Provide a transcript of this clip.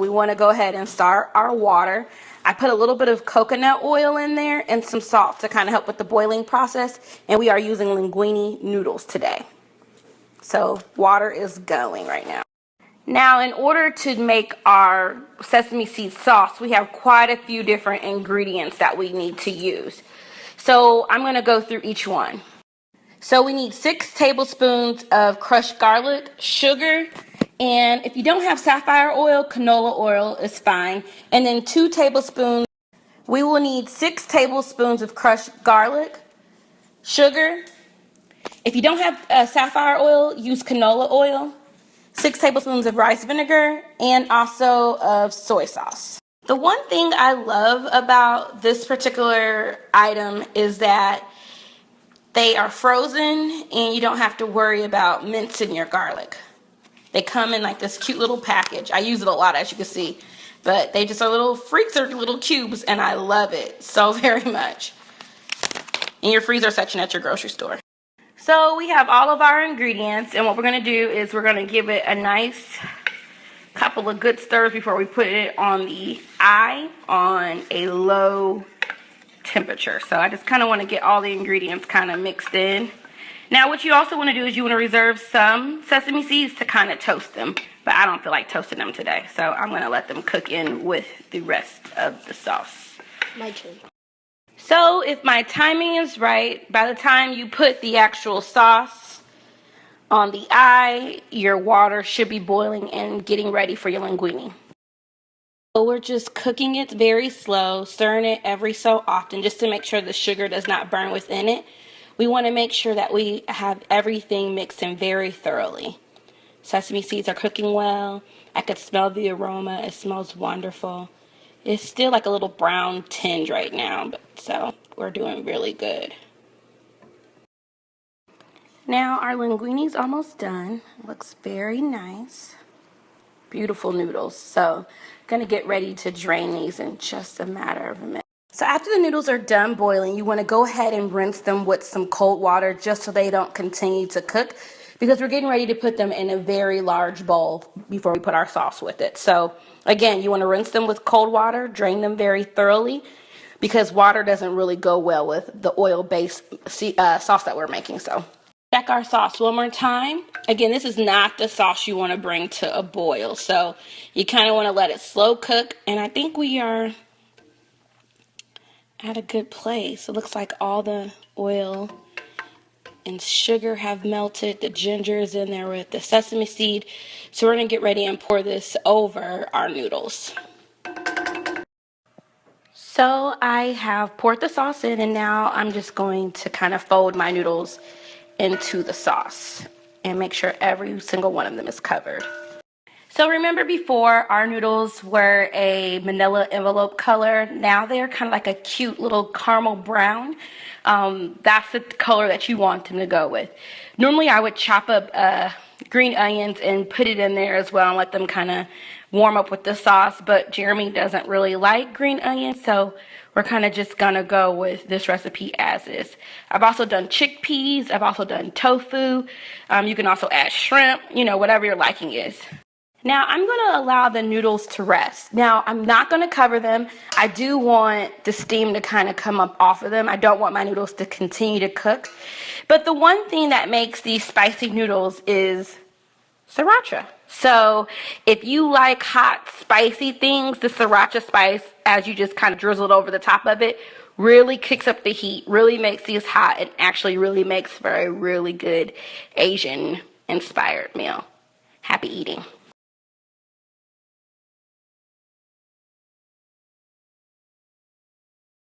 we want to go ahead and start our water. I put a little bit of coconut oil in there and some salt to kind of help with the boiling process. And we are using linguine noodles today. So water is going right now. Now, in order to make our sesame seed sauce, we have quite a few different ingredients that we need to use. So I'm going to go through each one. So we need 6 tablespoons of crushed garlic, sugar, and if you don't have sapphire oil, canola oil is fine. And then 2 tablespoons. We will need 6 tablespoons of crushed garlic, sugar. If you don't have sapphire oil, use canola oil. 6 tablespoons of rice vinegar, and also of soy sauce. The one thing I love about this particular item is that they are frozen and you don't have to worry about mincing your garlic. They come in like this cute little package. I use it a lot, as you can see, but they just are little freezer, little cubes, and I love it so very much. In your freezer section at your grocery store. So we have all of our ingredients, and what we're going to do is we're going to give it a nice couple of good stirs before we put it on the eye on a low temperature. So I just kind of want to get all the ingredients kind of mixed in. Now what you also want to do is you want to reserve some sesame seeds to kind of toast them, but I don't feel like toasting them today, so I'm going to let them cook in with the rest of the sauce. My turn. So if my timing is right, by the time you put the actual sauce on the eye, your water should be boiling and getting ready for your linguine. So we're just cooking it very slow, stirring it every so often just to make sure the sugar does not burn within it. We want to make sure that we have everything mixed in very thoroughly. Sesame seeds are cooking well. I could smell the aroma. It smells wonderful. It's still like a little brown tinge right now, but so we're doing really good. Now our linguine is almost done. It looks very nice. Beautiful noodles. So I'm going to get ready to drain these in just a matter of a minute. So after the noodles are done boiling, you want to go ahead and rinse them with some cold water just so they don't continue to cook, because we're getting ready to put them in a very large bowl before we put our sauce with it. So again, you want to rinse them with cold water, drain them very thoroughly, because water doesn't really go well with the oil-based sauce that we're making. So check our sauce one more time. Again, this is not the sauce you want to bring to a boil, so you kind of want to let it slow cook, and I think we are at a good place. It looks like all the oil and sugar have melted. The ginger is in there with the sesame seed. So we're going to get ready and pour this over our noodles. So I have poured the sauce in, and now I'm just going to kind of fold my noodles into the sauce and make sure every single one of them is covered. So remember before our noodles were a manila envelope color. Now they're kind of like a cute little caramel brown. That's the color that you want them to go with. Normally I would chop up green onions and put it in there as well and let them kind of warm up with the sauce, but Jeremy doesn't really like green onions, so we're kind of just gonna go with this recipe as is. I've also done chickpeas, I've also done tofu. You can also add shrimp, whatever your liking is. Now I'm going to allow the noodles to rest. Now I'm not going to cover them. I do want the steam to kind of come up off of them. I don't want my noodles to continue to cook. But the one thing that makes these spicy noodles is sriracha. So if you like hot, spicy things, the sriracha spice, as you just kind of drizzle it over the top of it, really kicks up the heat, really makes these hot, and actually really makes for a really good Asian-inspired meal. Happy eating.